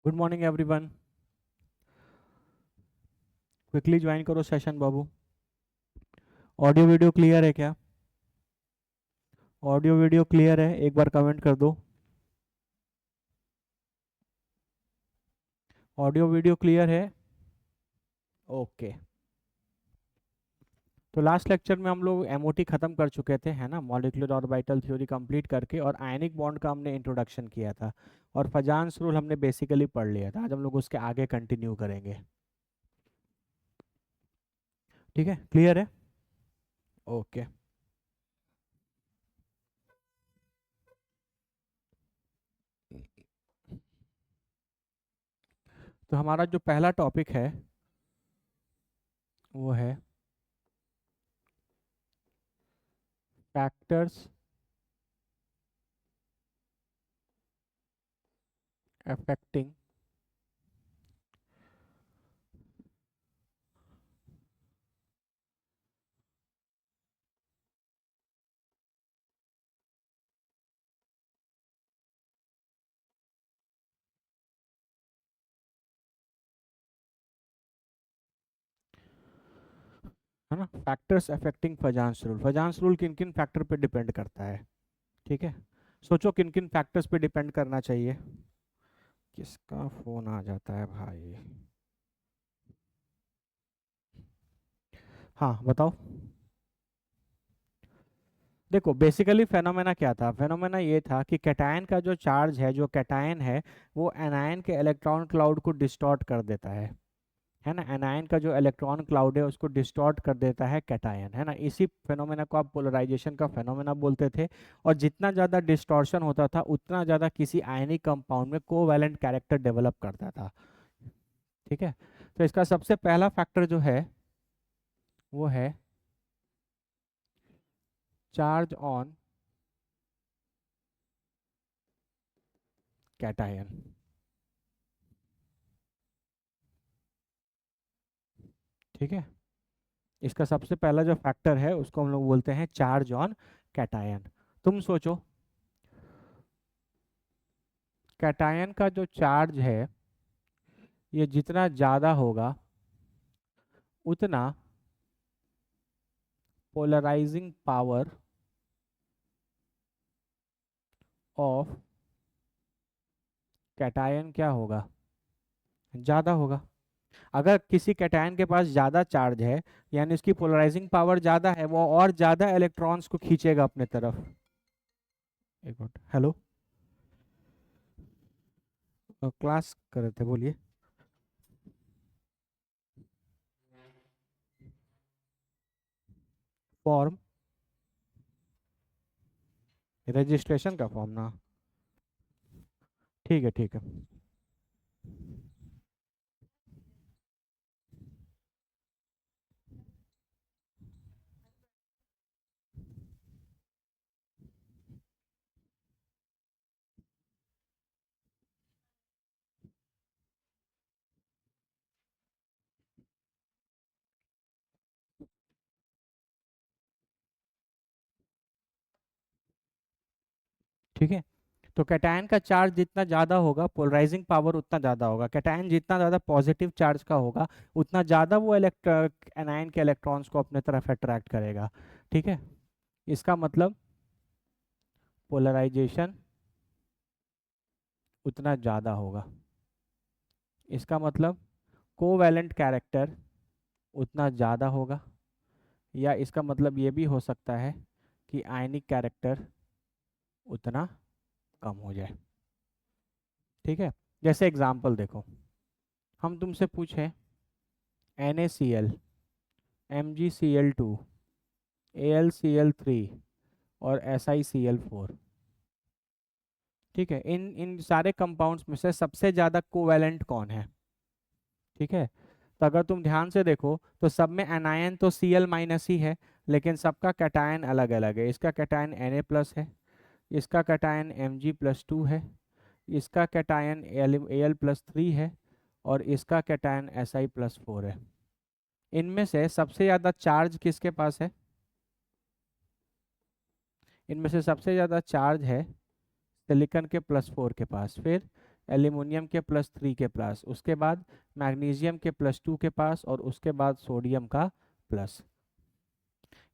Good morning everyone. Quickly join करो session बाबू। Audio video clear है क्या? ऑडियो वीडियो क्लियर है, एक बार कमेंट कर दो। ऑडियो वीडियो क्लियर है। ओके। तो लास्ट लेक्चर में हम लोग एमओटी खत्म कर चुके थे, है ना, मॉलिक्यूलर ऑर्बिटल थ्योरी कंप्लीट करके, और आयनिक बॉन्ड का हमने इंट्रोडक्शन किया था, और फजान्स रूल हमने बेसिकली पढ़ लिया था। आज हम लोग उसके आगे कंटिन्यू करेंगे। ठीक है, क्लियर है। ओके। तो हमारा जो पहला टॉपिक है वो है फैक्टर्स अफेक्टिंग है ना, factors affecting Fajans rule. Fajans rule किन किन फैक्टर पे डिपेंड करता है? ठीक है, सोचो किन किन फैक्टर्स पे डिपेंड करना चाहिए। किसका फोन आ जाता है भाई? हाँ बताओ। देखो बेसिकली फेनोमेना क्या था? फेनोमेना ये था कि कैटायन का जो चार्ज है, जो कैटायन है, वो एनायन के इलेक्ट्रॉन क्लाउड को डिस्टॉर्ट कर देता है ना। एनायन का जो इलेक्ट्रॉन क्लाउड है उसको डिस्टॉर्ट कर देता है कैटायन, है ना। इसी फेनोमेना को आप पोलराइजेशन का फेनोमेना बोलते थे। और जितना ज़्यादा डिस्टॉर्शन होता था उतना ज़्यादा किसी आयनिक कंपाउंड में कोवैलेंट कैरेक्टर डेवलप करता था। ठीक है। तो इसका सबसे पहला फैक्टर जो है वो है चार्ज ऑन कैटायन। ठीक है, इसका सबसे पहला जो फैक्टर है उसको हम लोग बोलते हैं चार्ज ऑन कैटायन। तुम सोचो, कैटायन का जो चार्ज है ये जितना ज़्यादा होगा उतना पोलराइजिंग पावर ऑफ कैटायन क्या होगा? ज़्यादा होगा। अगर किसी कैटायन के पास ज़्यादा चार्ज है यानी उसकी पोलराइजिंग पावर ज़्यादा है, वो और ज़्यादा इलेक्ट्रॉन्स को खींचेगा अपने तरफ। एक मिनट, हेलो। क्लास कर रहे थे, बोलिए। फॉर्म, रजिस्ट्रेशन का फॉर्म ना? ठीक है ठीक है। ठीक है, तो कैटायन का चार्ज जितना ज़्यादा होगा पोलराइजिंग पावर उतना ज़्यादा होगा। कैटायन जितना ज़्यादा पॉजिटिव चार्ज का होगा उतना ज़्यादा वो एनायन के इलेक्ट्रॉन्स को अपने तरफ अट्रैक्ट करेगा। ठीक है, इसका मतलब पोलराइजेशन उतना ज़्यादा होगा। इसका मतलब कोवैलेंट कैरेक्टर उतना ज़्यादा होगा। या इसका मतलब ये भी हो सकता है कि आयनिक कैरेक्टर उतना कम हो जाए। ठीक है, जैसे एग्जांपल देखो, हम तुमसे पूछें NaCl, MgCl2, AlCl3 और SiCl4। ठीक है, इन इन सारे कंपाउंड्स में से सबसे ज़्यादा कोवैलेंट कौन है? ठीक है, तो अगर तुम ध्यान से देखो तो सब में एनायन तो Cl माइनस ही है, लेकिन सबका कैटायन अलग अलग है। इसका कैटायन Na प्लस है, इसका कैटायन Mg+2 है, इसका कैटायन Al+3 है, और इसका कैटायन Si+4 है। इनमें से सबसे ज़्यादा चार्ज किसके पास है? इनमें से सबसे ज़्यादा चार्ज है सिलिकॉन के +4 के पास। फिर एल्यूमिनियम के +3 के पास, उसके बाद मैग्नीशियम के +2 के पास, और उसके बाद सोडियम का प्लस।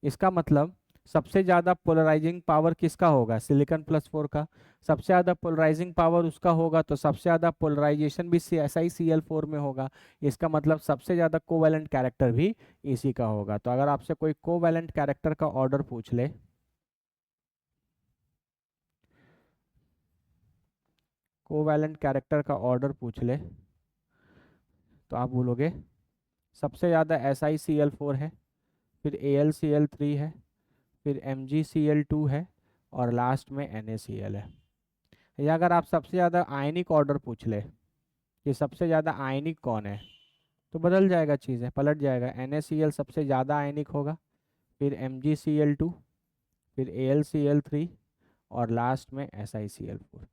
इसका मतलब सबसे ज़्यादा पोलराइजिंग पावर किसका होगा? सिलिकॉन +4 का। सबसे ज़्यादा पोलराइजिंग पावर उसका होगा, तो सबसे ज़्यादा पोलराइजेशन भी SiCl4 में होगा। इसका मतलब सबसे ज़्यादा कोवैलेंट कैरेक्टर भी इसी का होगा। तो अगर आपसे कोई कोवैलेंट कैरेक्टर का ऑर्डर पूछ ले, कोवैलेंट कैरेक्टर का ऑर्डर पूछ ले, तो आप बोलोगे सबसे ज़्यादा SiCl4 है, फिर AlCl3 है, फिर MgCl2 है, और लास्ट में NaCl है। या अगर आप सबसे ज़्यादा आयनिक ऑर्डर पूछ ले कि सबसे ज़्यादा आयनिक कौन है, तो बदल जाएगा, चीज़ें पलट जाएगा। NaCl सबसे ज़्यादा आयनिक होगा, फिर MgCl2, फिर AlCl3, और लास्ट में SiCl4।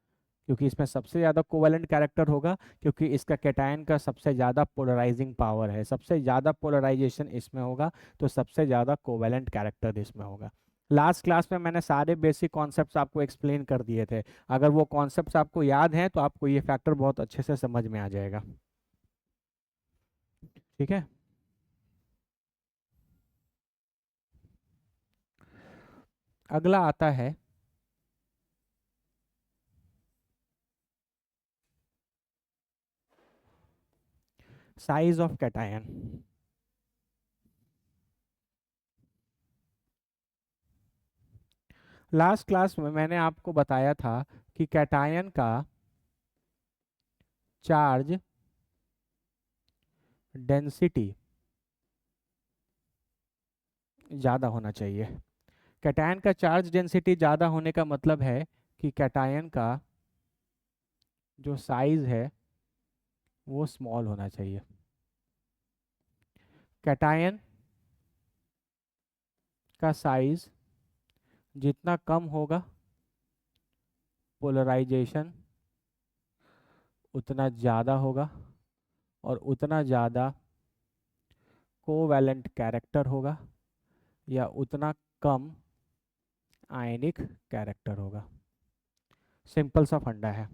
क्योंकि इसमें सबसे ज़्यादा कोवैलेंट कैरेक्टर होगा, क्योंकि इसका कैटायन का सबसे ज़्यादा पोलराइजिंग पावर है, सबसे ज़्यादा पोलराइजेशन इसमें होगा, तो सबसे ज़्यादा कोवैलेंट कैरेक्टर इसमें होगा। लास्ट क्लास में मैंने सारे बेसिक कॉन्सेप्ट्स आपको एक्सप्लेन कर दिए थे। अगर वो कॉन्सेप्ट्स आपको याद हैं तो आपको ये फैक्टर बहुत अच्छे से समझ में आ जाएगा। ठीक है। अगला आता है size of cation. Last class में मैंने आपको बताया था कि कैटायन का चार्ज डेंसिटी ज़्यादा होना चाहिए। कैटायन का चार्ज डेंसिटी ज़्यादा होने का मतलब है कि कैटायन का जो साइज है वो स्मॉल होना चाहिए। कैटायन का साइज जितना कम होगा, पोलराइजेशन उतना ज़्यादा होगा, और उतना ज़्यादा कोवैलेंट कैरेक्टर होगा, या उतना कम आयनिक कैरेक्टर होगा। सिंपल सा फंडा है।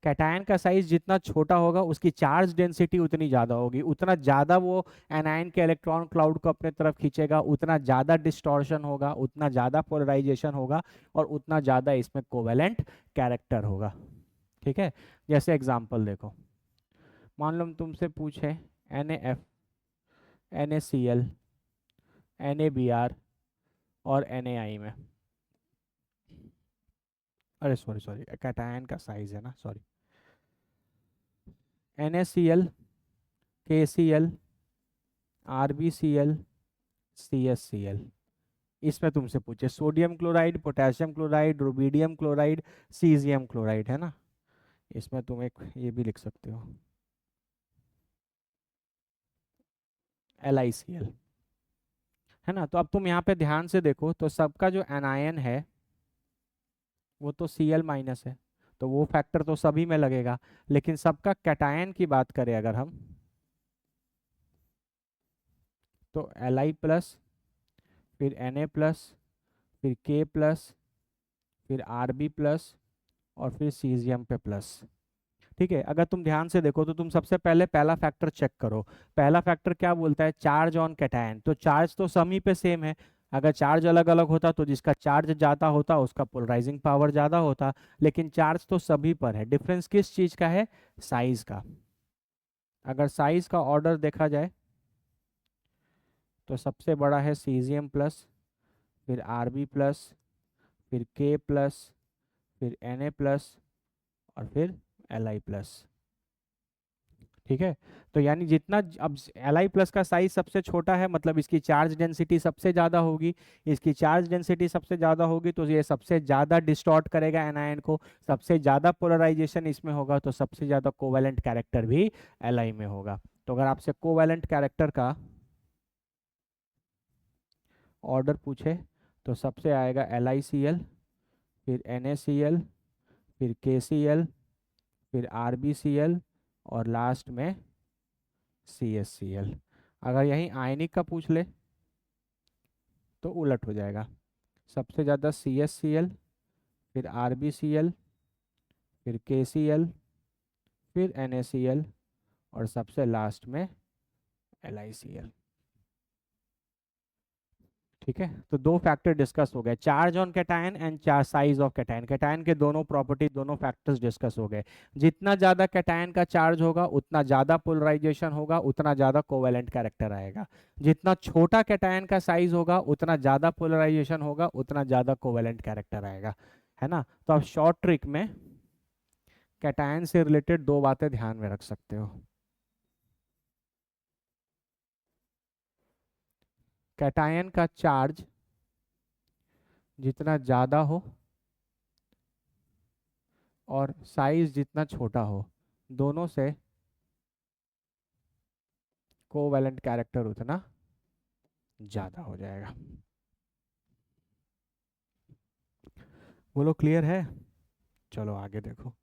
कैटायन का साइज जितना छोटा होगा उसकी चार्ज डेंसिटी उतनी ज़्यादा होगी, उतना ज़्यादा वो एनायन के इलेक्ट्रॉन क्लाउड को अपने तरफ खींचेगा, उतना ज़्यादा डिस्टॉर्शन होगा, उतना ज़्यादा पोलराइजेशन होगा, और उतना ज़्यादा इसमें कोवैलेंट कैरेक्टर होगा। ठीक है। जैसे एग्जांपल देखो, मान लो हम तुमसे पूछे NaF, NaCl, NaBr और NaI में, अरे सॉरी सॉरी, कैटायन का साइज है ना, sorry, NaCl, KCl, RbCl, CsCl। इसमें तुमसे पूछे sodium chloride, potassium chloride, rubidium chloride, caesium chloride, है ना। इसमें तुम एक ये भी लिख सकते हो, LiCl, है ना। तो अब तुम यहाँ पे ध्यान से देखो तो सबका जो एनायन है वो तो Cl- है, तो वो फैक्टर तो सभी में लगेगा। लेकिन सबका कैटायन की बात करें अगर हम, तो Li+, फिर Na+, फिर K+, फिर Rb+, और फिर सीजियम पे प्लस। ठीक है। अगर तुम ध्यान से देखो तो तुम सबसे पहले पहला फैक्टर चेक करो। पहला फैक्टर क्या बोलता है? Charge on cation. तो चार्ज तो सभी पे सेम है। अगर चार्ज अलग अलग होता तो जिसका चार्ज ज़्यादा होता उसका पोलराइजिंग पावर ज़्यादा होता, लेकिन चार्ज तो सभी पर है। डिफरेंस किस चीज़ का है? साइज का। अगर साइज का ऑर्डर देखा जाए तो सबसे बड़ा है सीजियम+, फिर Rb+, फिर K+, फिर Na+, और फिर Li+। ठीक है। तो यानी जितना अब Li+ का साइज सबसे छोटा है, मतलब इसकी चार्ज डेंसिटी सबसे ज़्यादा होगी। इसकी चार्ज डेंसिटी सबसे ज़्यादा होगी तो ये सबसे ज़्यादा डिस्टॉर्ट करेगा एनायन को, सबसे ज़्यादा पोलराइजेशन इसमें होगा, तो सबसे ज़्यादा कोवैलेंट कैरेक्टर भी Li में होगा। तो अगर आपसे कोवैलेंट कैरेक्टर का ऑर्डर पूछे तो सबसे आएगा LiCl, फिर NaCl, फिर KCl, फिर RbCl, और लास्ट में CsCl। अगर यही आयनिक का पूछ ले तो उलट हो जाएगा। सबसे ज़्यादा CsCl, फिर RbCl, फिर KCl, फिर NaCl और सबसे लास्ट में LiCl। ठीक है, तो दो फैक्टर डिस्कस हो गए, charge on cation and charge size of cation. Cation के दोनों प्रॉपर्टी, दोनों फैक्टर्स डिस्कस हो गए। जितना ज़्यादा कैटायन का चार्ज होगा उतना ज़्यादा पोलराइजेशन होगा, उतना ज़्यादा कोवेलेंट कैरेक्टर आएगा। जितना छोटा कैटायन का साइज होगा उतना ज़्यादा पोलराइजेशन होगा, उतना ज़्यादा कोवेलेंट कैरेक्टर आएगा, है ना। तो आप शॉर्ट ट्रिक में कैटायन से रिलेटेड दो बातें ध्यान में रख सकते हो। कैटायन का चार्ज जितना ज़्यादा हो और साइज जितना छोटा हो, दोनों से कोवेलेंट कैरेक्टर उतना ज़्यादा हो जाएगा। बोलो क्लियर है? चलो आगे देखो।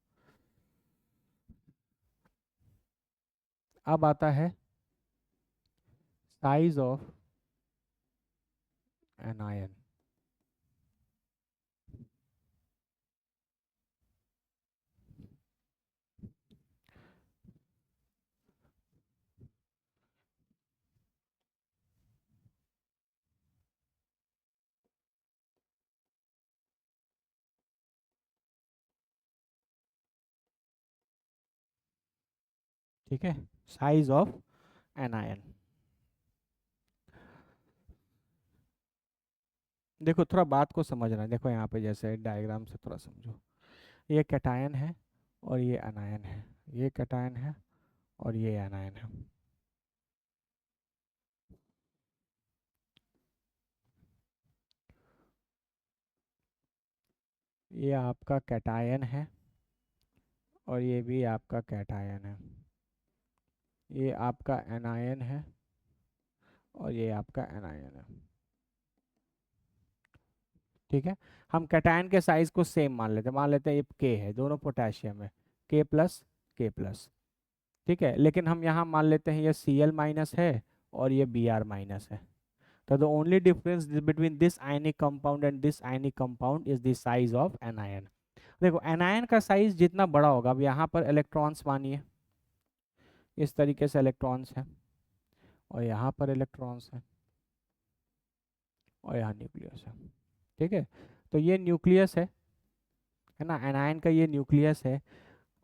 अब आता है साइज ऑफ एन आयन। ठीक है, साइज ऑफ एन आयन। देखो थोड़ा बात को समझना है, देखो यहाँ पे जैसे डायग्राम से थोड़ा समझो। ये कैटायन है और ये अनायन है, ये कैटायन है और ये अनायन है। ये आपका कैटायन है और ये भी आपका कैटायन है। ये आपका एनायन है और ये आपका एनायन है। ठीक है, हम कैटायन के साइज को सेम मान लेते हैं ये के है, दोनों पोटेशियम है, के प्लस के प्लस। ठीक है, लेकिन हम यहाँ मान लेते हैं ये Cl माइनस है और ये Br माइनस है। तो the only difference between this ionic compound and this ionic compound is the size of anion. देखो एनायन का साइज जितना बड़ा होगा, अब यहाँ पर इलेक्ट्रॉन्स मानिए इस तरीके से इलेक्ट्रॉन्स हैं और यहाँ पर इलेक्ट्रॉन्स हैं और यहाँ न्यूक्लियस है। ठीक है, तो ये न्यूक्लियस है ना, एनायन का ये न्यूक्लियस है।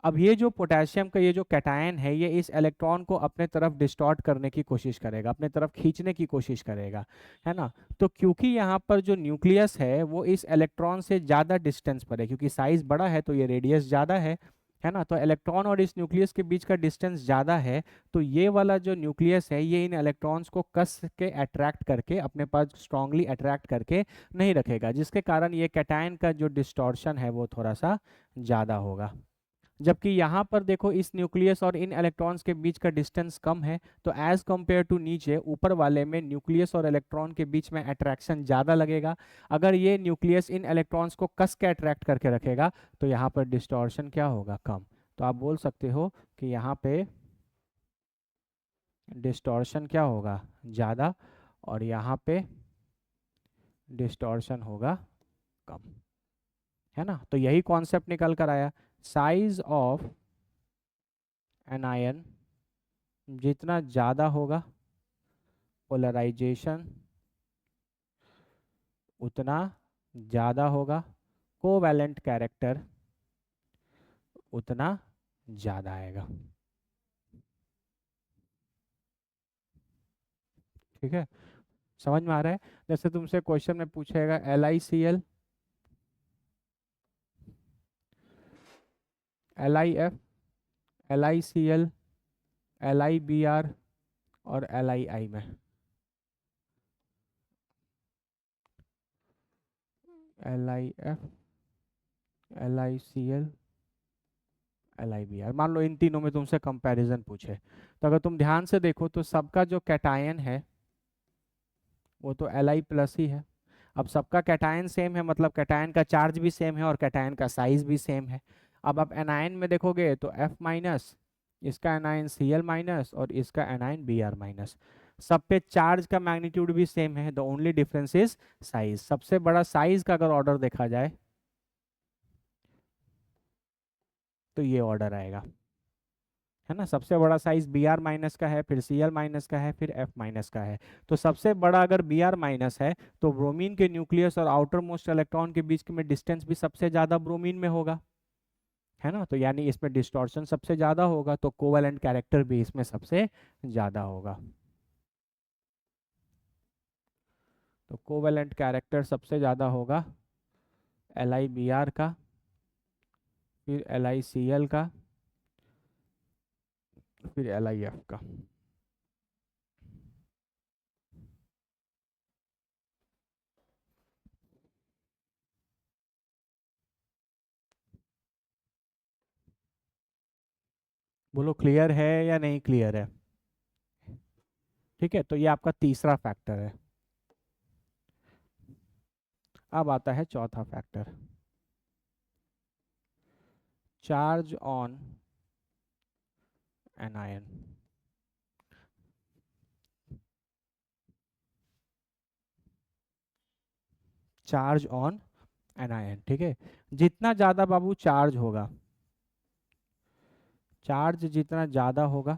अब ये जो पोटेशियम का ये जो कैटायन है, ये इस इलेक्ट्रॉन को अपने तरफ डिस्टॉर्ट करने की कोशिश करेगा, अपने तरफ खींचने की कोशिश करेगा, है ना। तो क्योंकि यहाँ पर जो न्यूक्लियस है वो इस इलेक्ट्रॉन से ज़्यादा डिस्टेंस पर है, क्योंकि साइज बड़ा है तो ये रेडियस ज़्यादा है ना। तो इलेक्ट्रॉन और इस न्यूक्लियस के बीच का डिस्टेंस ज़्यादा है, तो ये वाला जो न्यूक्लियस है ये इन इलेक्ट्रॉन्स को कस के अट्रैक्ट करके अपने पास स्ट्रांगली अट्रैक्ट करके नहीं रखेगा, जिसके कारण ये कैटायन का जो डिस्टॉर्शन है वो थोड़ा सा ज़्यादा होगा। जबकि यहाँ पर देखो इस न्यूक्लियस और इन इलेक्ट्रॉन्स के बीच का डिस्टेंस कम है, तो एज कंपेयर टू नीचे ऊपर वाले में न्यूक्लियस और इलेक्ट्रॉन के बीच में अट्रैक्शन ज़्यादा लगेगा। अगर ये न्यूक्लियस इन इलेक्ट्रॉन्स को कस के अट्रैक्ट करके रखेगा तो यहाँ पर डिस्टॉर्शन क्या होगा, कम। तो आप बोल सकते हो कि यहाँ पे डिस्टॉर्शन क्या होगा, ज़्यादा, और यहाँ पे डिस्टॉर्शन होगा कम, है ना। तो यही कॉन्सेप्ट निकल कर आया, साइज ऑफ एन आयन जितना ज़्यादा होगा पोलराइजेशन उतना ज़्यादा होगा, कोवैलेंट कैरेक्टर उतना ज़्यादा आएगा। ठीक है, समझ में आ रहा है? जैसे तुमसे क्वेश्चन में पूछेगा LiCl, LiF, LiCl, LiBr और Lii में LiF, LiCl, LiBr, मान लो इन तीनों में तुमसे कंपैरिजन पूछे, तो अगर तुम ध्यान से देखो तो सबका जो कैटायन है वो तो Li प्लस ही है। अब सबका कैटायन सेम है, मतलब कैटायन का चार्ज भी सेम है और कैटायन का साइज भी सेम है। अब आप एनायन में देखोगे तो F माइनस, इसका एनायन Cl माइनस और इसका एनायन Br माइनस। सब पे चार्ज का मैग्नीट्यूड भी सेम है, the only difference is size. सबसे बड़ा साइज का अगर ऑर्डर देखा जाए तो ये ऑर्डर आएगा। है ना। सबसे बड़ा साइज बी आर माइनस का है, फिर सी एल माइनस का है, फिर एफ माइनस का है। तो सबसे बड़ा अगर बी आर माइनस है तो ब्रोमीन के न्यूक्लियस और आउटर मोस्ट इलेक्ट्रॉन के बीच में डिस्टेंस भी सबसे ज़्यादा ब्रोमीन में होगा, है ना। तो यानी इसमें डिस्टॉर्शन सबसे ज़्यादा होगा, तो कोवैलेंट कैरेक्टर भी इसमें सबसे ज़्यादा होगा। तो कोवैलेंट कैरेक्टर सबसे ज़्यादा होगा एल आई बी आर का, फिर एल आई सी एल का, फिर एल आई एफ का। बोलो क्लियर है या नहीं क्लियर है। ठीक है, तो ये आपका तीसरा फैक्टर है। अब आता है चौथा factor, charge on anion. Charge on anion, ठीक है। जितना ज़्यादा बाबू चार्ज होगा, चार्ज जितना ज़्यादा होगा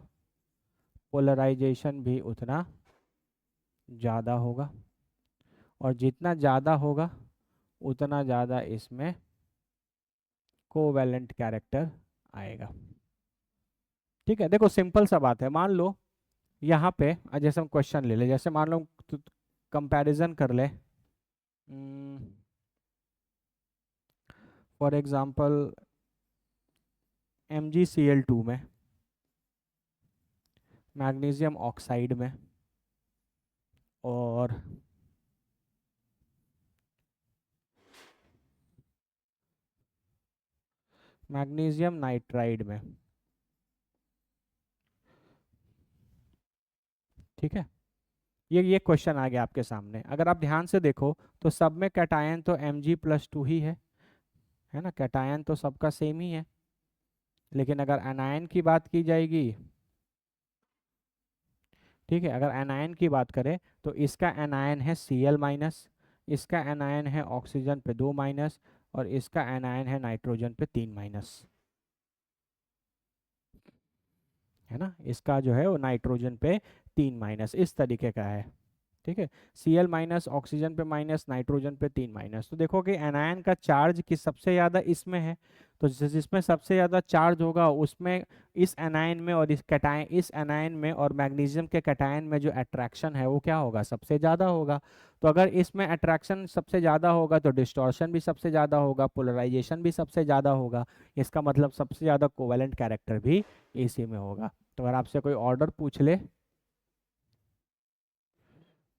पोलराइजेशन भी उतना ज़्यादा होगा, और जितना ज़्यादा होगा उतना ज़्यादा इसमें कोवैलेंट कैरेक्टर आएगा। ठीक है, देखो सिंपल सा बात है। मान लो यहाँ पे जैसे हम क्वेश्चन ले ले, जैसे मान लो कंपैरिजन कर ले, फॉर एग्जांपल MgCl2 में, मैग्नीशियम ऑक्साइड में, और मैग्नीशियम नाइट्राइड में। ठीक है, ये क्वेश्चन आ गया आपके सामने। अगर आप ध्यान से देखो तो सब में कैटायन तो Mg+2 ही है ना। कैटायन तो सबका सेम ही है। लेकिन अगर एनायन की बात की जाएगी, ठीक है, अगर एनायन की बात करें तो इसका एनायन है Cl-, इसका एनायन है ऑक्सीजन पे 2-, और इसका एनायन है नाइट्रोजन पे 3-। है ना, इसका जो है वो नाइट्रोजन पे 3-, इस तरीके का है। ठीक है, Cl- ऑक्सीजन पे माइनस, नाइट्रोजन पे 3-। तो देखो कि एनायन का चार्ज किस सबसे ज़्यादा इसमें है, तो जिसमें सबसे ज़्यादा चार्ज होगा उसमें, इस एनायन में और इस एनायन में और मैग्नीशियम के कैटायन में जो अट्रैक्शन है वो क्या होगा, सबसे ज़्यादा होगा। तो अगर इसमें अट्रैक्शन सबसे ज़्यादा होगा तो डिस्टॉर्शन भी सबसे ज़्यादा होगा, पोलराइजेशन भी सबसे ज़्यादा होगा। इसका मतलब सबसे ज़्यादा कोवैलेंट कैरेक्टर भी इसी में होगा। तो अगर आपसे कोई ऑर्डर पूछ ले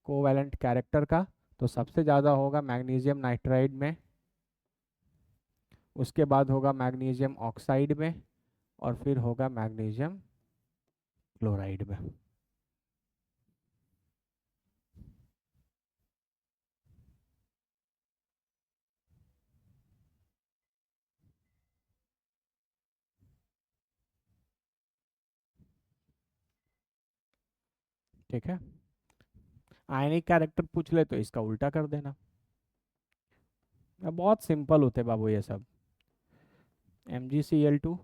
कोवैलेंट कैरेक्टर का, तो सबसे ज़्यादा होगा मैग्नीशियम नाइट्राइड में, उसके बाद होगा मैग्नीशियम ऑक्साइड में, और फिर होगा मैग्नीशियम क्लोराइड में। ठीक है, आयनिक कैरेक्टर पूछ ले तो इसका उल्टा कर देना। अब बहुत सिंपल होते बाबू ये सब। MgCl2,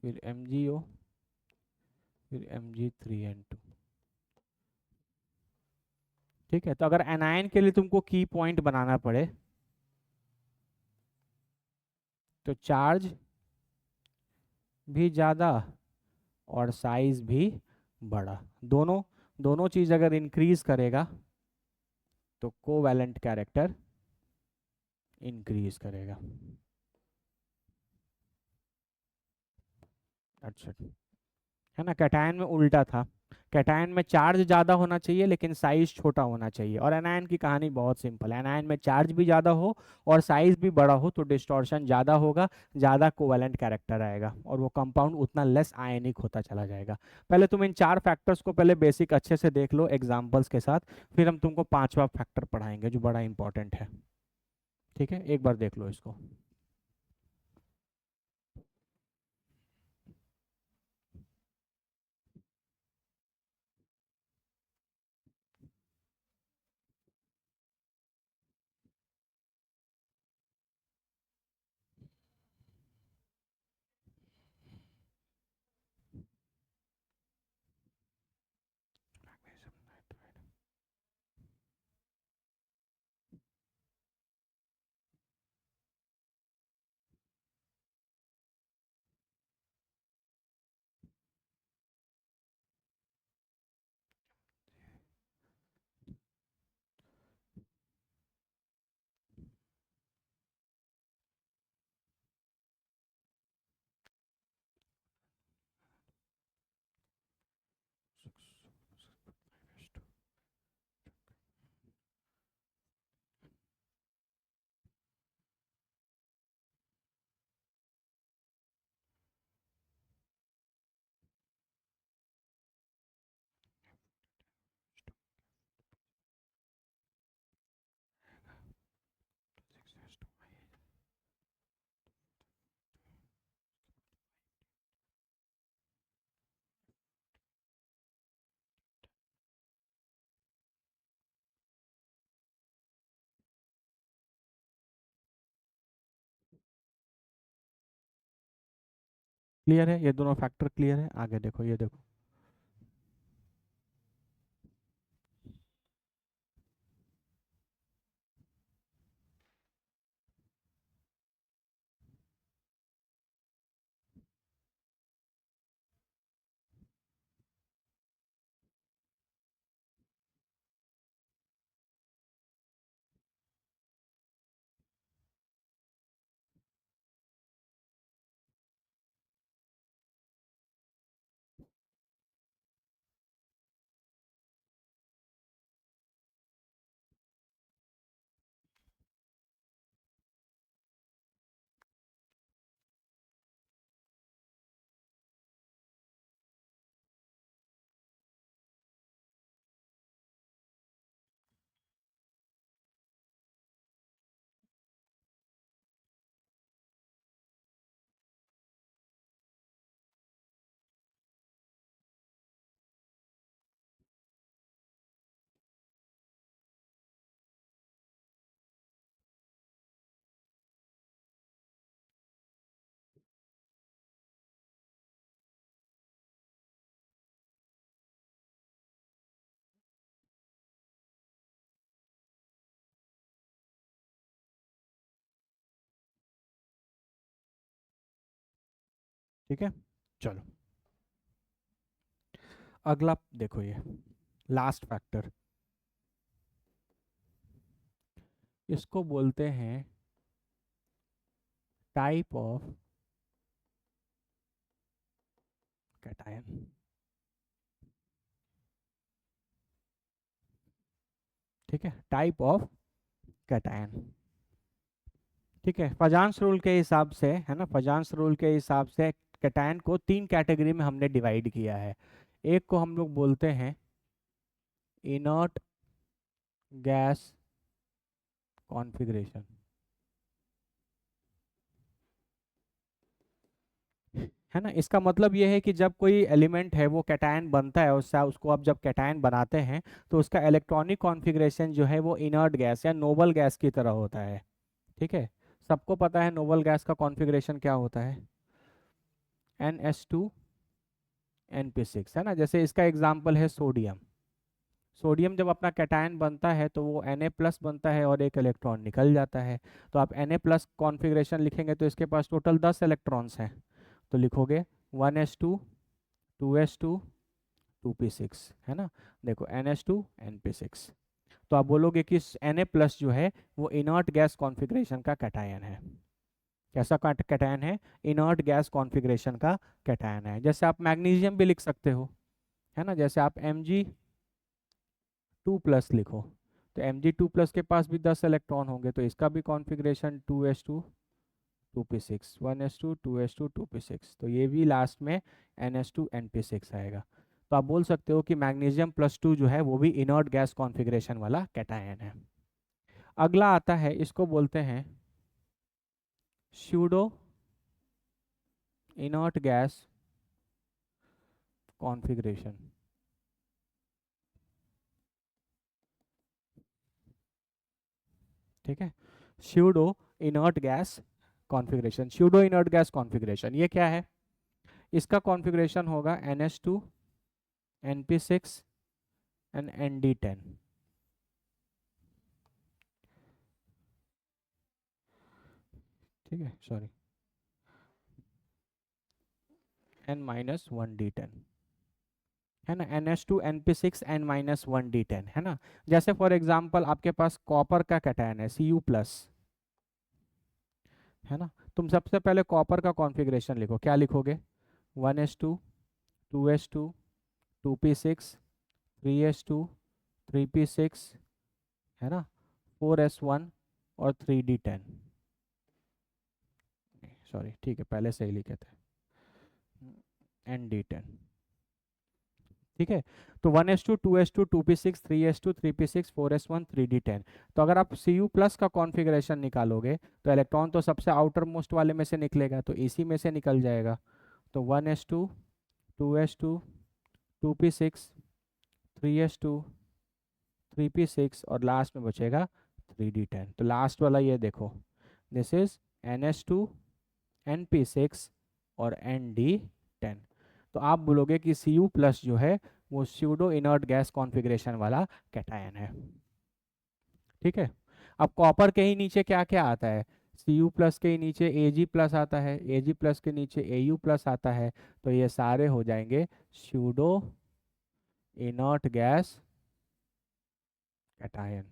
फिर MgO, फिर Mg3N2। ठीक है, तो अगर एनायन के लिए तुमको की पॉइंट बनाना पड़े तो चार्ज भी ज़्यादा और साइज भी बड़ा, दोनों दोनों चीज़ अगर इंक्रीज करेगा तो कोवैलेंट कैरेक्टर इंक्रीज करेगा। अच्छा, है ना। कैटायन में उल्टा था, कैटायन में चार्ज ज़्यादा होना चाहिए लेकिन साइज छोटा होना चाहिए। और एनायन की कहानी बहुत सिंपल है, एनायन में चार्ज भी ज़्यादा हो और साइज भी बड़ा हो तो डिस्टॉर्शन ज़्यादा होगा, ज़्यादा कोवैलेंट कैरेक्टर आएगा, और वो कंपाउंड उतना लेस आयनिक होता चला जाएगा। पहले तुम इन 4 फैक्टर्स को पहले बेसिक अच्छे से देख लो एग्जाम्पल्स के साथ, फिर हम तुमको 5वां फैक्टर पढ़ाएंगे जो बड़ा इंपॉर्टेंट है। ठीक है, एक बार देख लो इसको। क्लियर है, ये दोनों फैक्टर क्लियर है। आगे देखो, ये देखो, ठीक है। चलो अगला देखो, ये लास्ट फैक्टर, इसको बोलते हैं टाइप ऑफ कैटायन। ठीक है, टाइप ऑफ कैटायन। ठीक है, फजांस रूल के हिसाब से, है ना, फजांस रूल के हिसाब से कैटायन को 3 कैटेगरी में हमने डिवाइड किया है। एक को हम लोग बोलते हैं इनर्ट गैस कॉन्फ़िगरेशन, है ना। इसका मतलब ये है कि जब कोई एलिमेंट है वो कैटायन बनता है, उससे उसको आप जब कैटायन बनाते हैं तो उसका इलेक्ट्रॉनिक कॉन्फ़िगरेशन जो है वो इनर्ट गैस या नोबल गैस की तरह होता है। ठीक है, सबको पता है नोबल गैस का कॉन्फ़िगरेशन क्या होता है, NH2 NP6, है ना। जैसे इसका एग्जाम्पल है सोडियम। सोडियम जब अपना कैटायन बनता है तो वो Na+ बनता है और एक इलेक्ट्रॉन निकल जाता है। तो आप Na+ कॉन्फ़िगरेशन लिखेंगे तो इसके पास टोटल 10 इलेक्ट्रॉन्स हैं। तो लिखोगे 1s2 2s2 2p6, है ना। देखो NH2 NP6। तो आप बोलोगे कि Na+ जो है वो इनर्ट गैस कॉन्फ़िगरेशन का कैटायन है। कैसा कैटायन है? इनर्ट गैस कॉन्फ़िगरेशन का कैटायन है। जैसे आप मैग्नीशियम भी लिख सकते हो, है ना। जैसे आप Mg2+ लिखो तो Mg2+ के पास भी 10 इलेक्ट्रॉन होंगे, तो इसका भी configuration 2s2 2p6, 1s2 2s2 2p6। तो ये भी लास्ट में NH2 NP6 आएगा। तो आप बोल सकते हो कि मैग्नीशियम+2 जो है वो भी इनर्ट गैस कॉन्फ़िगरेशन वाला कैटायन है। अगला आता है, इसको बोलते हैं स्यूडो इनर्ट गैस कॉन्फ़िगरेशन। ठीक है, pseudo inert gas configuration. Pseudo inert gas configuration ये क्या है? इसका कॉन्फ़िगरेशन होगा NH2 NP6 एंड ND10। ठीक है, सॉरी, N-1 D10, है ना। NH2 NP6 N-1 D10, है ना। जैसे फॉर एग्जांपल आपके पास कॉपर का कैटायन है Cu+, है ना। तुम सबसे पहले कॉपर का कॉन्फ़िगरेशन लिखो, क्या लिखोगे? 1s2 2s2 2p6 3s2 3p6, है ना, 4s1 और 3d10। सॉरी, ठीक है, पहले से ही लिखे थे, ND10। ठीक है, तो 1s2 2s2 2p6 3s2 3p6 4s1 3d10। तो अगर आप Cu+ का कॉन्फ़िगरेशन निकालोगे तो इलेक्ट्रॉन तो सबसे आउटर मोस्ट वाले में से निकलेगा, तो इसी में से निकल जाएगा। तो 1s2 2s2 2p6 3s2 3p6 और लास्ट में बचेगा 3d10। तो लास्ट वाला ये देखो, दिस इज NH2 NP6 और ND10। तो आप बोलोगे कि Cu प्लस जो है वो स्यूडो इनर्ट गैस कॉन्फ़िगरेशन वाला कैटायन है। ठीक है। अब कॉपर के ही नीचे क्या क्या आता है? Cu प्लस के नीचे Ag प्लस आता है, Ag प्लस के नीचे Au प्लस आता है, तो ये सारे हो जाएंगे स्यूडो इनर्ट गैस कैटायन।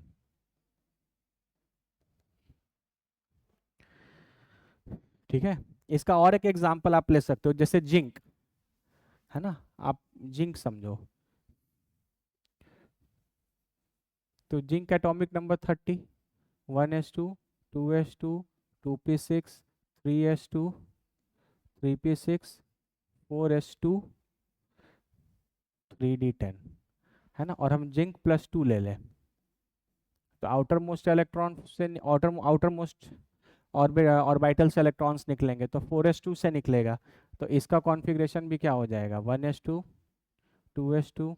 ठीक है। इसका और एक एग्जांपल आप ले सकते हो, जैसे जिंक है ना। आप जिंक समझो, तो zinc atomic number 30, 1s2, 2s2, 2p6, 3s2, 3p6, 4s2, 3d10, है ना। और हम जिंक प्लस 2 ले लें, तो आउटर मोस्ट इलेक्ट्रॉन से आउटर मोस्ट ऑर्बिटल से इलेक्ट्रॉन्स निकलेंगे, तो 4s2 से निकलेगा। तो इसका कॉन्फ़िगरेशन भी क्या हो जाएगा? 1s2, 2s2,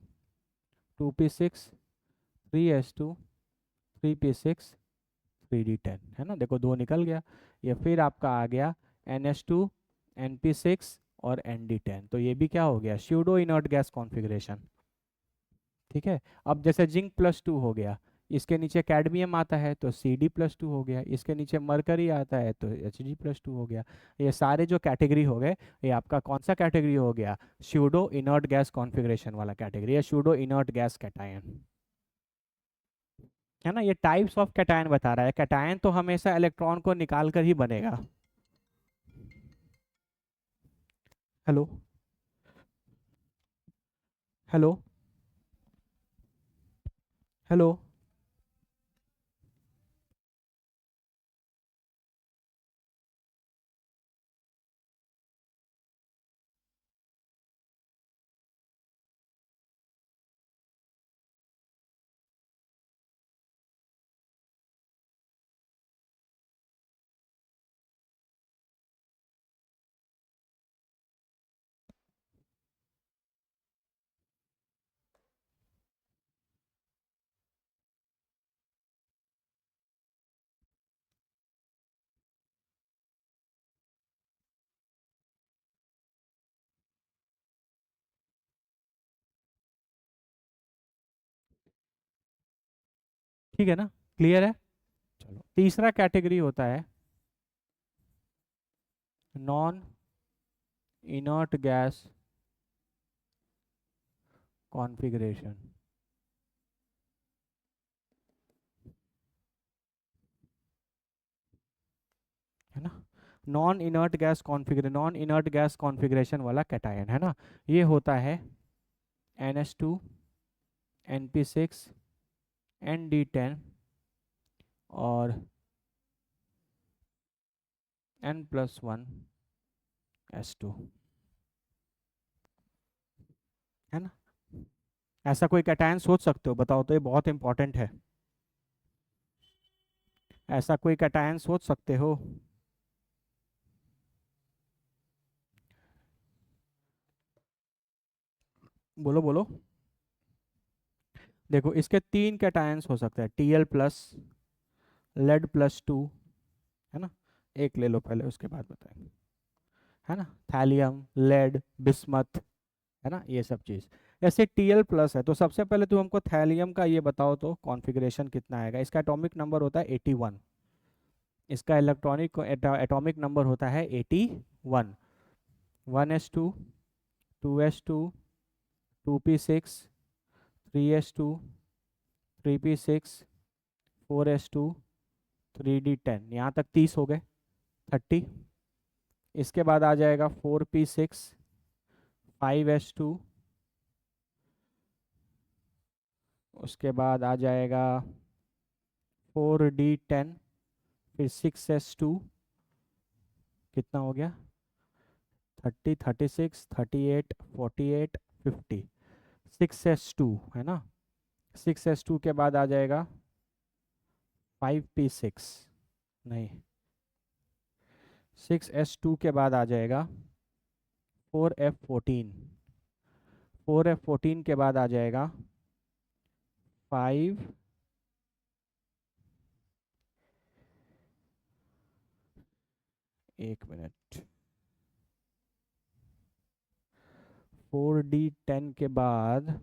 2p6, 3s2, 3p6, 3d10, है ना। देखो दो निकल गया। ये फिर आपका आ गया NH2, NP6 और ND10। तो ये भी क्या हो गया? Pseudo inert gas configuration. ठीक है। अब जैसे जिंक प्लस 2 हो गया, इसके नीचे कैडमियम आता है तो Cd+2 हो गया, इसके नीचे मरकरी आता है तो Hg+2 हो गया। ये सारे जो कैटेगरी हो गए, ये आपका कौन सा कैटेगरी हो गया? स्यूडो इनर्ट गैस कॉन्फ़िगरेशन वाला कैटेगरी है, स्यूडो इनर्ट गैस कैटायन, है ना। ये टाइप्स ऑफ कैटायन बता रहा है। कैटायन तो हमेशा इलेक्ट्रॉन को निकाल कर ही बनेगा। Hello, hello, hello. ठीक है ना, क्लियर है। चलो, तीसरा कैटेगरी होता है नॉन इनर्ट गैस कॉन्फ़िगरेशन, है ना। नॉन इनर्ट गैस कॉन्फ़िगरेशन वाला कैटायन, है ना। ये होता है NH2, NP6, ND10 और N+1s2, है ना। ऐसा कोई कैटायन सोच सकते हो? बताओ तो, ये बहुत इंपॉर्टेंट है। ऐसा कोई कैटायन सोच सकते हो? बोलो बोलो। देखो, इसके तीन कैटायंस हो सकते हैं, Tl+, lead+2, है ना। एक ले लो पहले, उसके बाद बताएंगे, है ना। थैलियम, लेड, बिस्मथ, है ना, ये सब चीज़। जैसे Tl+ है, तो सबसे पहले तुम हमको थैलियम का ये बताओ तो कॉन्फ़िगरेशन कितना आएगा। इसका एटॉमिक नंबर होता है 81, इसका इलेक्ट्रॉनिक एटॉमिक नंबर होता है 81। 1s2, 2s2, 2p6, 3s2, 3p6, 4s2, 3d10, यहाँ तक 30 हो गए, 30। इसके बाद आ जाएगा 4p6, 5s2, उसके बाद आ जाएगा 4d10, फिर 6s2, कितना हो गया? 30, 36, 38, 48, 50, 6s2, है ना। 6s2 के बाद आ जाएगा 5p6, नहीं, 6s2 के बाद आ जाएगा 4f14, 4f14 के बाद आ जाएगा 5, एक मिनट, 4D10 के बाद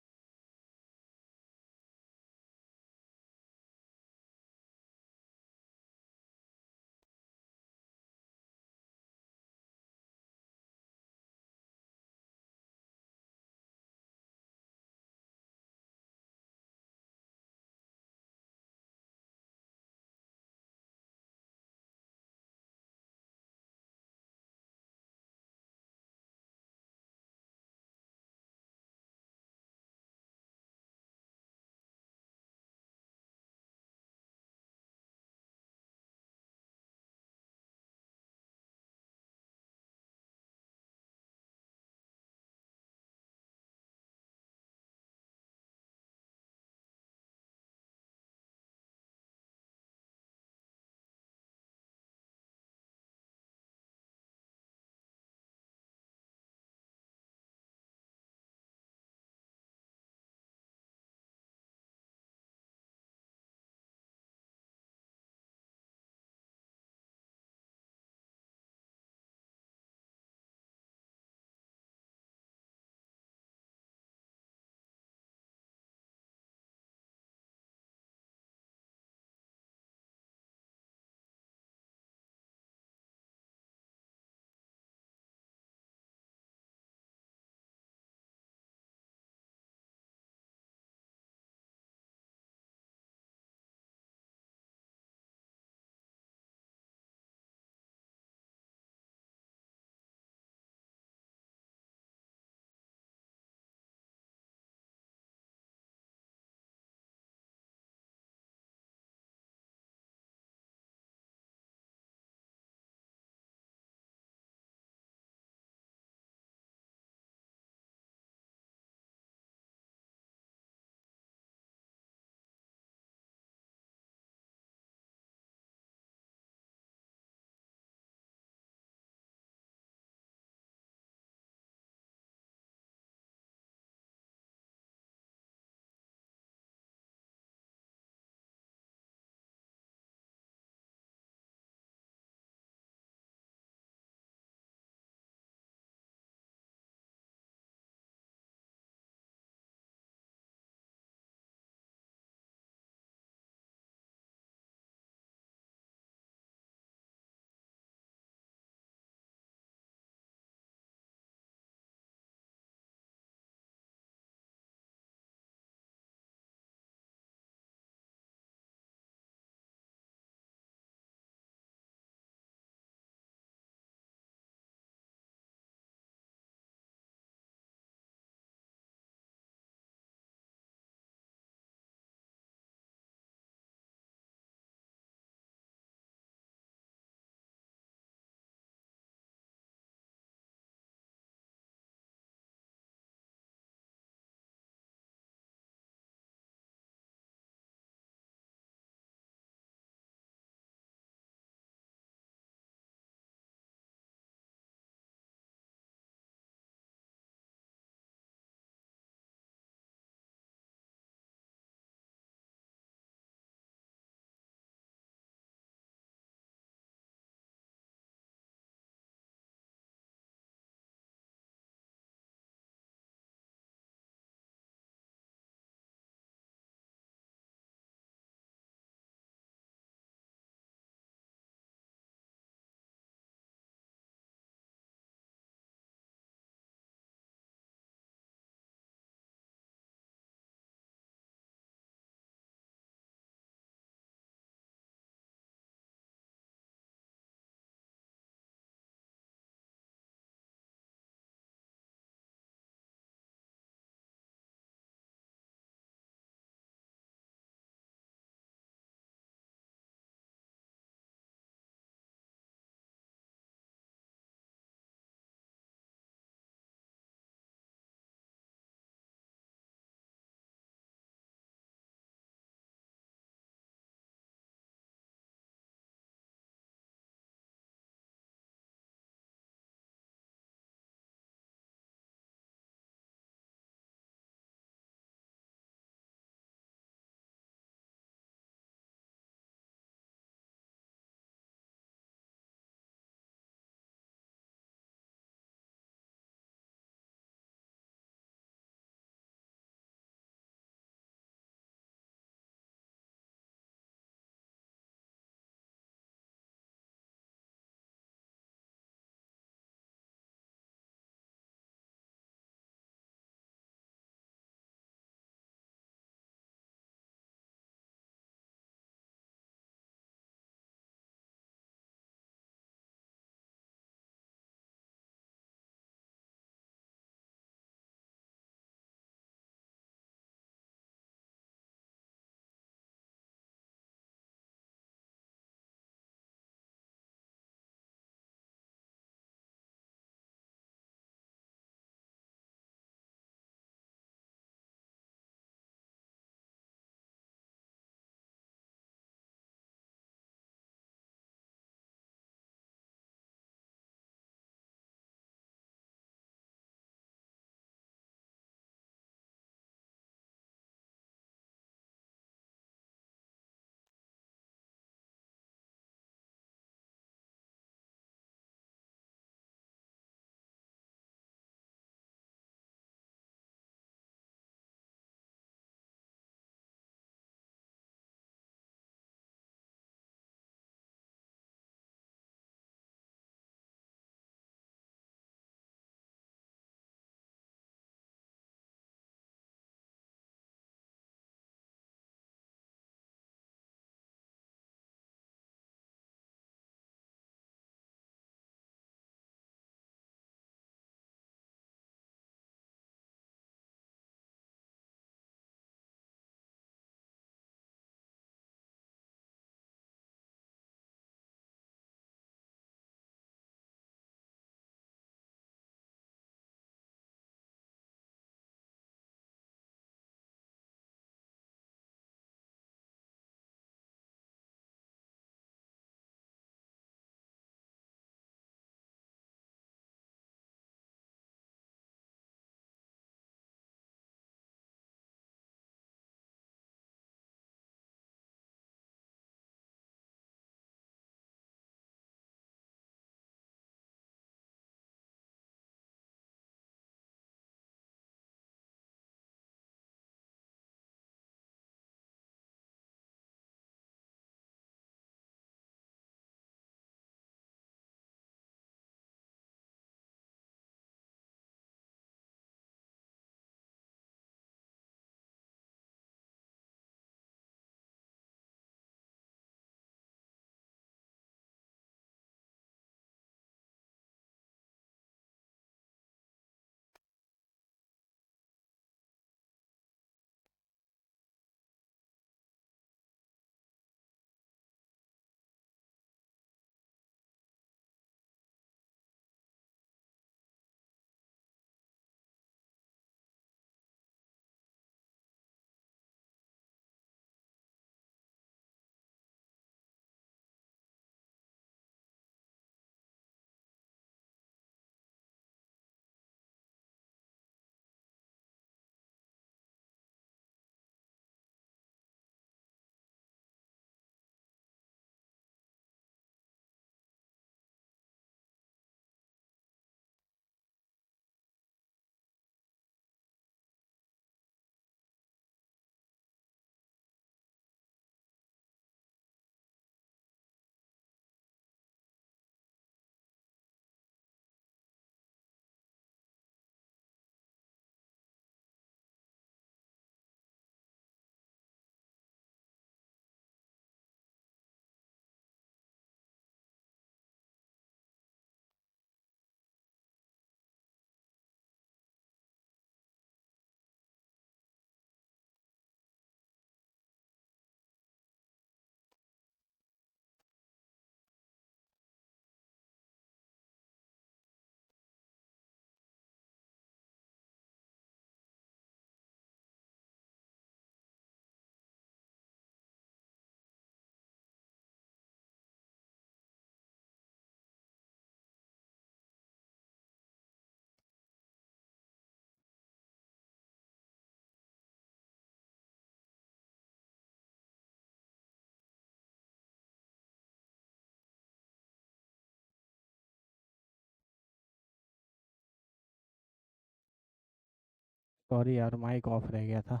सॉरी यार, माइक ऑफ रह गया था।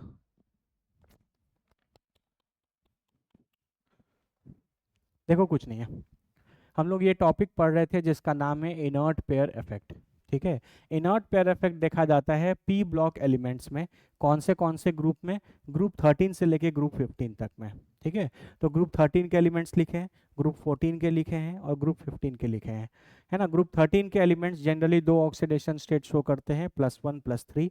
देखो कुछ नहीं है, हम लोग ये टॉपिक पढ़ रहे थे जिसका नाम है इनर्ट पेयर इफेक्ट। ठीक है, इनर्ट पेयर इफेक्ट देखा जाता है पी ब्लॉक एलिमेंट्स में। कौन से ग्रुप में? ग्रुप 13 से लेके ग्रुप 15 तक में। ठीक है, तो ग्रुप 13 के एलिमेंट्स लिखे हैं, ग्रुप 14 के लिखे हैं और ग्रुप 15 के लिखे हैं, है ना। ग्रुप 13 के एलिमेंट्स जनरली दो ऑक्सीडेशन स्टेट शो करते हैं, +1 +3।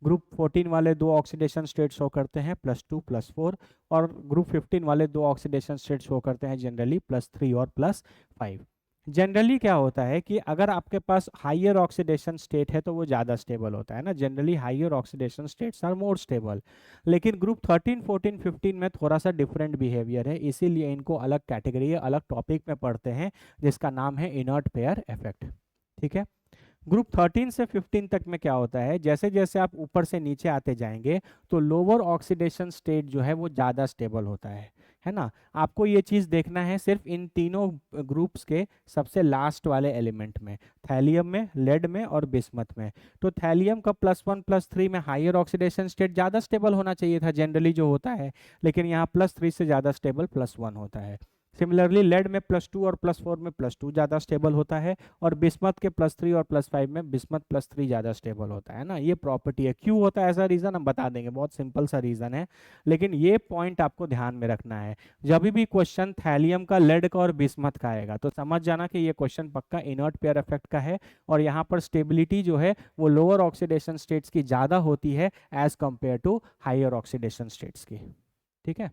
ग्रुप 14 वाले दो ऑक्सीडेशन स्टेट शो करते हैं, +2 +4। और ग्रुप 15 वाले दो ऑक्सीडेशन स्टेट शो करते हैं जनरली +3 और +5। जनरली क्या होता है कि अगर आपके पास हाइयर ऑक्सीडेशन स्टेट है तो वो ज़्यादा स्टेबल होता है ना, generally higher oxidation states are more stable. लेकिन ग्रुप 13 14 15 में थोड़ा सा डिफरेंट बिहेवियर है, इसीलिए इनको अलग कैटेगरी, अलग टॉपिक में पढ़ते हैं जिसका नाम है इनर्ट पेयर इफेक्ट। ठीक है, ग्रुप 13 से 15 तक में क्या होता है, जैसे जैसे आप ऊपर से नीचे आते जाएंगे तो लोअर ऑक्सीडेशन स्टेट जो है वो ज़्यादा स्टेबल होता है ना। आपको ये चीज़ देखना है सिर्फ इन तीनों ग्रुप्स के सबसे लास्ट वाले एलिमेंट में, थैलियम में, लेड में और बिस्मथ में। तो थैलियम का +1 +3 में हाइयर ऑक्सीडेशन स्टेट ज़्यादा स्टेबल होना चाहिए था जनरली जो होता है, लेकिन यहाँ +3 से ज़्यादा स्टेबल +1 होता है। सिमिलरली लेड में +2 और +4 में +2 ज़्यादा स्टेबल होता है, और बिस्मथ के +3 और +5 में बिस्मथ +3 ज़्यादा स्टेबल होता है ना। ये प्रॉपर्टी है, क्यों होता है ऐसा रीज़न हम बता देंगे, बहुत सिंपल सा रीज़न है, लेकिन ये पॉइंट आपको ध्यान में रखना है। जब भी क्वेश्चन थैलियम का, लेड का और बिस्मथ का आएगा तो समझ जाना कि ये क्वेश्चन पक्का इनर्ट पेयर इफेक्ट का है, और यहाँ पर स्टेबिलिटी जो है वो लोअर ऑक्सीडेशन स्टेट्स की ज़्यादा होती है as compare to higher oxidation states की। ठीक है,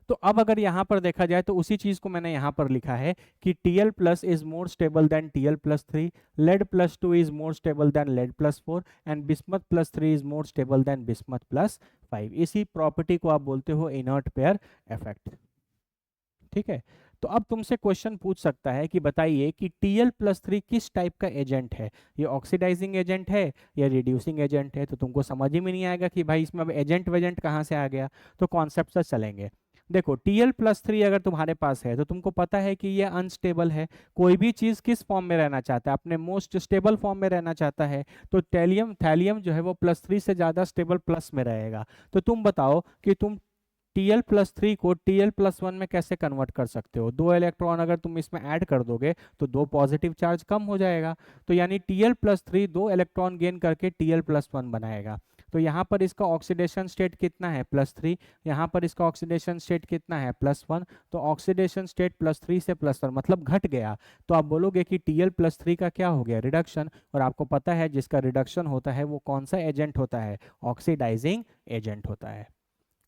तो अब अगर यहाँ पर देखा जाए तो उसी चीज को मैंने यहाँ पर लिखा है कि Tl+ is more stable than Tl+3, लेड+2 इज मोर स्टेबल देन लेड+4 एंड बिस्मथ+3 इज मोर स्टेबल देन बिस्मथ+5। इसी प्रॉपर्टी को आप बोलते हो इनर्ट पेयर इफेक्ट। ठीक है, तो अब तुमसे क्वेश्चन पूछ सकता है कि बताइए कि Tl+3 किस टाइप का एजेंट है, ये ऑक्सीडाइजिंग एजेंट है या रिड्यूसिंग एजेंट है। तो तुमको समझ ही में नहीं आएगा कि भाई इसमें अब एजेंट वेजेंट कहाँ से आ गया, तो कॉन्सेप्ट से चलेंगे। देखो Tl+3 अगर तुम्हारे पास है तो तुमको पता है कि ये अनस्टेबल है। कोई भी चीज़ किस फॉर्म में रहना चाहता है, अपने मोस्ट स्टेबल फॉर्म में रहना चाहता है, तो थैलियम जो है वो +3 से ज़्यादा स्टेबल प्लस में रहेगा। तो तुम बताओ कि तुम Tl+3 को Tl+1 में कैसे कन्वर्ट कर सकते हो। दो इलेक्ट्रॉन अगर तुम इसमें ऐड कर दोगे तो दो पॉजिटिव चार्ज कम हो जाएगा, तो यानी Tl+3 दो इलेक्ट्रॉन गेन करके Tl+1 बनाएगा। तो यहाँ पर इसका ऑक्सीडेशन स्टेट कितना है, +3, यहाँ पर इसका ऑक्सीडेशन स्टेट कितना है, +1। तो ऑक्सीडेशन स्टेट +3 से +1 मतलब घट गया, तो आप बोलोगे कि Tl+3 का क्या हो गया, रिडक्शन। और आपको पता है जिसका रिडक्शन होता है वो कौन सा एजेंट होता है, ऑक्सीडाइजिंग एजेंट होता है।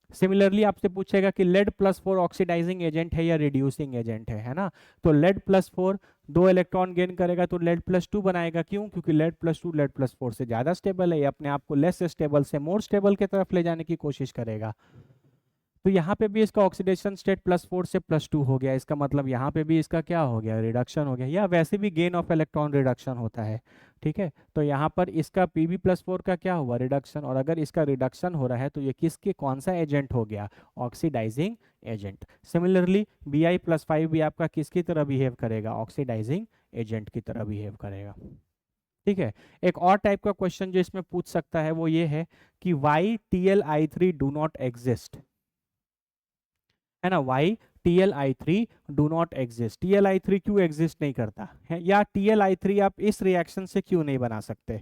सिमिलरली आपसे पूछेगा कि लेड+4 ऑक्सीडाइजिंग एजेंट है या रिड्यूसिंग एजेंट है ना। तो लेड+4 दो इलेक्ट्रॉन गेन करेगा तो लेड+2 बनाएगा, क्यों? क्योंकि लेड+2 लेड+4 से ज्यादा स्टेबल है, ये अपने आप को लेस स्टेबल से मोर स्टेबल की तरफ ले जाने की कोशिश करेगा। तो यहाँ पे भी इसका ऑक्सीडेशन स्टेट +4 से +2 हो गया, इसका मतलब यहाँ पे भी इसका क्या हो गया, रिडक्शन हो गया, या वैसे भी गेन ऑफ इलेक्ट्रॉन रिडक्शन होता है। ठीक है, तो यहाँ पर इसका Pb+4 का क्या हुआ, रिडक्शन। और अगर इसका रिडक्शन हो रहा है तो ये किसके, कौन सा एजेंट हो गया, ऑक्सीडाइजिंग एजेंट। सिमिलरली Bi+5 भी आपका किसकी तरह बिहेव करेगा, ऑक्सीडाइजिंग एजेंट की तरह बिहेव करेगा। ठीक है, एक और टाइप का क्वेश्चन जो इसमें पूछ सकता है वो ये है कि Y Tli3 do not exist, है ना। Y Tli3 do not exist, Tli3 क्यों एग्जिस्ट नहीं करता है, या Tli3 आप इस रिएक्शन से क्यों नहीं बना सकते,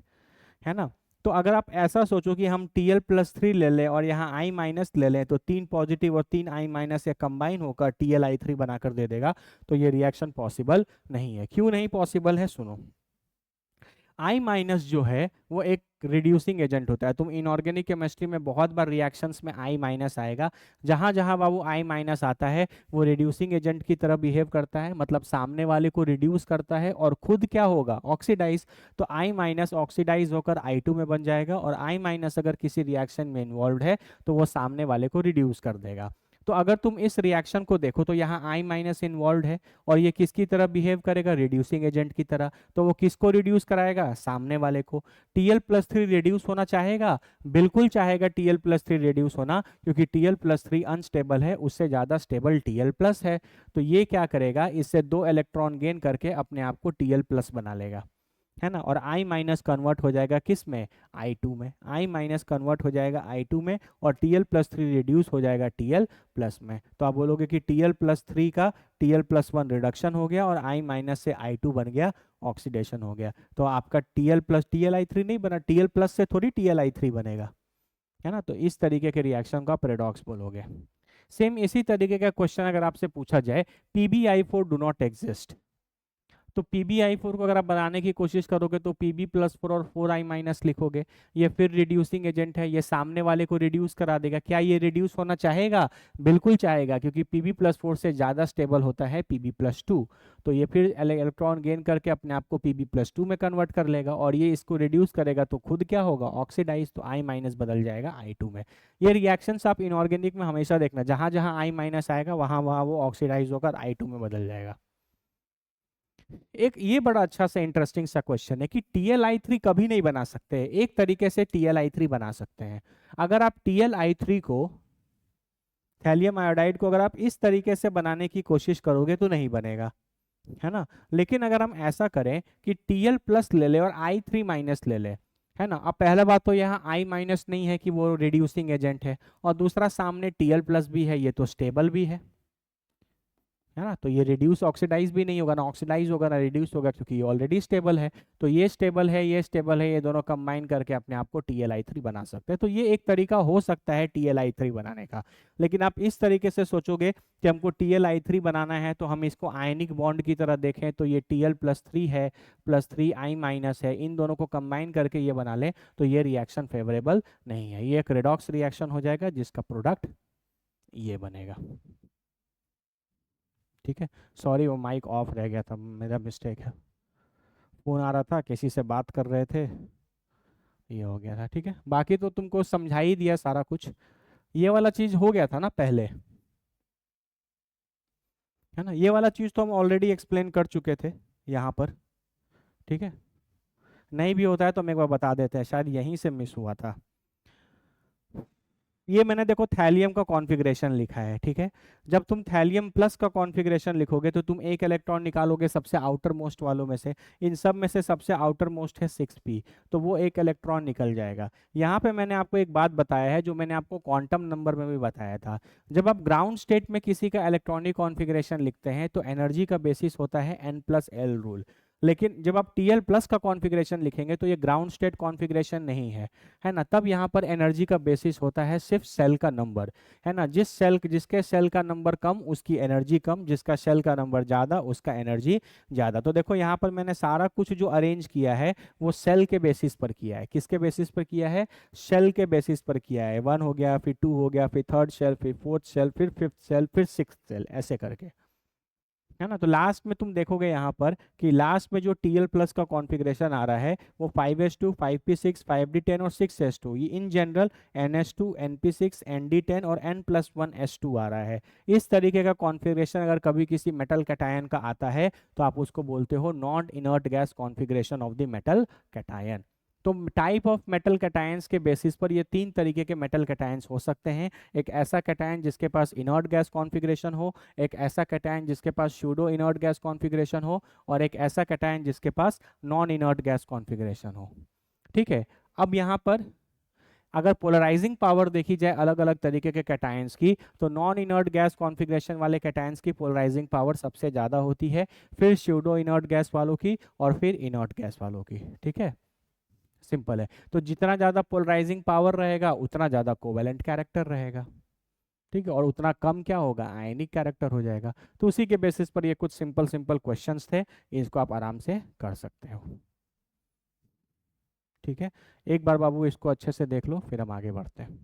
है ना। तो अगर आप ऐसा सोचो कि हम Tl+3 ले लें और यहाँ I- ले लें तो 3 पॉजिटिव और 3 I- या कंबाइन होकर Tli3 बनाकर दे देगा, तो ये रिएक्शन पॉसिबल नहीं है। क्यों नहीं पॉसिबल है, सुनो। I- जो है वो एक रिड्यूसिंग एजेंट होता है। तुम इनऑर्गेनिक केमिस्ट्री में बहुत बार रिएक्शंस में I- आएगा, जहां जहां बाबू I- आता है वो रिड्यूसिंग एजेंट की तरह बिहेव करता है, मतलब सामने वाले को रिड्यूस करता है और खुद क्या होगा, ऑक्सीडाइज। तो I- ऑक्सीडाइज होकर I2 में बन जाएगा, और I- अगर किसी रिएक्शन में इन्वॉल्व है तो वो सामने वाले को रिड्यूस कर देगा। तो अगर तुम इस रिएक्शन को देखो तो यहाँ I- इन्वॉल्व है, और ये किसकी तरह बिहेव करेगा, रिड्यूसिंग एजेंट की तरह। तो वो किसको रिड्यूस कराएगा, सामने वाले को। Tl+3 रिड्यूस होना चाहेगा, बिल्कुल चाहेगा Tl+3 रिड्यूस होना, क्योंकि Tl+3 अनस्टेबल है, उससे ज़्यादा स्टेबल Tl+ है। तो ये क्या करेगा, इससे दो इलेक्ट्रॉन गेन करके अपने आप को Tl+ बना लेगा। है ना। और आई माइनस कन्वर्ट हो जाएगा किस में, आई टू में। आई माइनस कन्वर्ट हो जाएगा आई टू में, और Tl+3 रिड्यूस हो जाएगा Tl+ में। तो आप बोलोगे कि Tl+3 का Tl+1 रिडक्शन हो गया, और आई माइनस से आई टू बन गया, ऑक्सीडेशन हो गया। तो आपका Tl+Tli3 नहीं बना, Tl+ से थोड़ी Tli3 बनेगा, है ना। तो इस तरीके के रिएक्शन को आप रेडॉक्स बोलोगे। सेम इसी तरीके का क्वेश्चन अगर आपसे पूछा जाए, PbI4 डू नॉट एग्जिस्ट, तो PbI4 को अगर आप बनाने की कोशिश करोगे तो Pb+4 और 4i- लिखोगे। ये फिर रिड्यूसिंग एजेंट है, ये सामने वाले को रिड्यूस करा देगा। क्या ये रिड्यूस होना चाहेगा? बिल्कुल चाहेगा, क्योंकि Pb+4 से ज़्यादा स्टेबल होता है Pb+2। तो ये फिर इलेक्ट्रॉन गेन करके अपने आप को Pb+2 में कन्वर्ट कर लेगा, और ये इसको रिड्यूस करेगा तो खुद क्या होगा, ऑक्सीडाइज। तो I- बदल जाएगा आई टू में। ये रिएक्शंस आप इनऑर्गेनिक में हमेशा देखना, जहाँ जहाँ I- आएगा वहाँ वहाँ वो ऑक्सीडाइज होकर आई टू में बदल जाएगा। एक ये बड़ा अच्छा सा इंटरेस्टिंग सा क्वेश्चन है कि Tli3 कभी नहीं बना सकते। एक तरीके से Tli3 बना सकते हैं। अगर आप Tli3 को, थैलियम आयोडाइड को अगर आप इस तरीके से बनाने की कोशिश करोगे तो नहीं बनेगा, है ना। लेकिन अगर हम ऐसा करें कि Tl+ ले ले और I3- ले ले, है ना। अब पहला बात तो यहाँ I- नहीं है कि वो रिड्यूसिंग एजेंट है, और दूसरा सामने Tl+ भी है, ये तो स्टेबल भी है ना। तो ये रिड्यूस ऑक्सीडाइज भी नहीं होगा, ना ऑक्सीडाइज होगा ना रिड्यूस होगा, क्योंकि ये ऑलरेडी स्टेबल है। तो ये स्टेबल है, ये स्टेबल है, ये दोनों कंबाइन करके अपने आप को Tli3 बना सकते हैं। तो ये एक तरीका हो सकता है Tli3 बनाने का। लेकिन आप इस तरीके से सोचोगे कि हमको Tli3 बनाना है, तो हम इसको आयनिक बॉन्ड की तरह देखें तो ये Tl+3 है, +3i- है, इन दोनों को कंबाइन करके ये बना ले, तो ये रिएक्शन फेवरेबल नहीं है। ये एक रेडॉक्स रिएक्शन हो जाएगा जिसका प्रोडक्ट ये बनेगा। ठीक है। सॉरी, वो माइक ऑफ रह गया था, मेरा मिस्टेक है। फोन आ रहा था, किसी से बात कर रहे थे, ये हो गया था। ठीक है, बाकी तो तुमको समझा ही दिया सारा कुछ। ये वाला चीज हो गया था ना पहले, है ना। ये वाला चीज तो हम ऑलरेडी एक्सप्लेन कर चुके थे यहाँ पर। ठीक है, नहीं भी होता है तो हम एक बार बता देते हैं, शायद यहीं से मिस हुआ था। ये मैंने देखो थैलियम का कॉन्फ़िगरेशन लिखा है, ठीक है। जब तुम थैलियम+ का कॉन्फ़िगरेशन लिखोगे तो तुम एक इलेक्ट्रॉन निकालोगे सबसे आउटर मोस्ट वालों में से। इन सब में से सबसे आउटर मोस्ट है 6p, तो वो एक इलेक्ट्रॉन निकल जाएगा। यहाँ पे मैंने आपको एक बात बताया है जो मैंने आपको क्वांटम नंबर में भी बताया था। जब आप ग्राउंड स्टेट में किसी का इलेक्ट्रॉनिक कॉन्फ़िगरेशन लिखते हैं तो एनर्जी का बेसिस होता है n+l रूल। लेकिन जब आप Tl+ का कॉन्फ़िगरेशन लिखेंगे तो ये ग्राउंड स्टेट कॉन्फ़िगरेशन नहीं है ना। तब यहाँ पर एनर्जी का बेसिस होता है सिर्फ सेल का नंबर, है ना। जिसके सेल का नंबर कम उसकी एनर्जी कम, जिसका सेल का नंबर ज़्यादा उसका एनर्जी ज़्यादा। तो देखो यहाँ पर मैंने सारा कुछ जो अरेंज किया है वो सेल के बेसिस पर किया है। किसके बेसिस पर किया है? सेल के बेसिस पर किया है। 1 हो गया, फिर 2 हो गया, फिर थर्ड सेल, फिर फोर्थ सेल, फिर फिफ्थ सेल, फिर सिक्स्थ सेल, ऐसे करके, है ना। तो लास्ट में तुम देखोगे यहाँ पर कि लास्ट में जो Tl+ का कॉन्फ़िगरेशन आ रहा है वो 5s2, 5p6, 5d10 और 6s2, ये in general ns2, np6, nd10 और n+1s2 आ रहा है। इस तरीके का कॉन्फ़िगरेशन अगर कभी किसी मेटल कैटायन का आता है तो आप उसको बोलते हो non inert gas configuration of the metal cation. तो टाइप ऑफ मेटल कैटायंस के बेसिस पर ये तीन तरीके के मेटल कैटायंस हो सकते हैं। एक ऐसा कैटायन जिसके पास इनर्ट गैस कॉन्फ़िगरेशन हो, एक ऐसा कैटायन जिसके पास सूडो इनर्ट गैस कॉन्फ़िगरेशन हो, और एक ऐसा कैटायन जिसके पास नॉन इनर्ट गैस कॉन्फ़िगरेशन हो। ठीक है। अब यहाँ पर अगर पोलराइजिंग पावर देखी जाए अलग अलग तरीके के कैटायंस की, तो नॉन इनर्ट गैस कॉन्फ़िगरेशन वाले कैटायंस की पोलराइजिंग पावर सबसे ज़्यादा होती है, फिर सूडो इनर्ट गैस वालों की, और फिर इनर्ट गैस वालों की। ठीक है, सिंपल है। तो जितना ज़्यादा पोलराइजिंग पावर रहेगा उतना ज़्यादा कोवेलेंट कैरेक्टर रहेगा। ठीक है, और उतना कम क्या होगा, आयनिक कैरेक्टर हो जाएगा। तो उसी के बेसिस पर ये कुछ सिंपल सिंपल क्वेश्चंस थे, इसको आप आराम से कर सकते हो। ठीक है, एक बार बाबू इसको अच्छे से देख लो, फिर हम आगे बढ़ते हैं।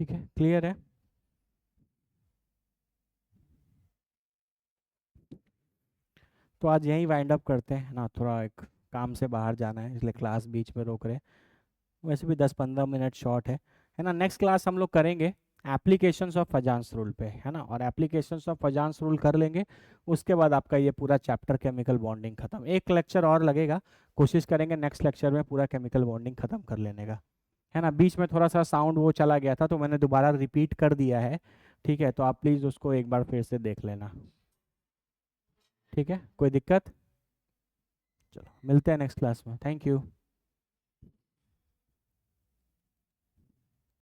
ठीक है, क्लियर है। तो आज यहीं वाइंड अप करते हैं ना, थोड़ा एक काम से बाहर जाना है इसलिए क्लास बीच में रोक रहे हैं। वैसे भी 10-15 मिनट शॉर्ट है ना। नेक्स्ट क्लास हम लोग करेंगे एप्लीकेशंस ऑफ अजांस रूल पे, है ना, और एप्लीकेशंस ऑफ अजांस रूल कर लेंगे। उसके बाद आपका ये पूरा चैप्टर केमिकल बॉन्डिंग खत्म। एक लेक्चर और लगेगा, कोशिश करेंगे नेक्स्ट लेक्चर में पूरा केमिकल बॉन्डिंग खत्म कर लेने का, है ना। बीच में थोड़ा सा साउंड वो चला गया था तो मैंने दोबारा रिपीट कर दिया है, ठीक है, तो आप प्लीज़ उसको एक बार फिर से देख लेना। ठीक है, कोई दिक्कत? चलो मिलते हैं नेक्स्ट क्लास में, थैंक यू।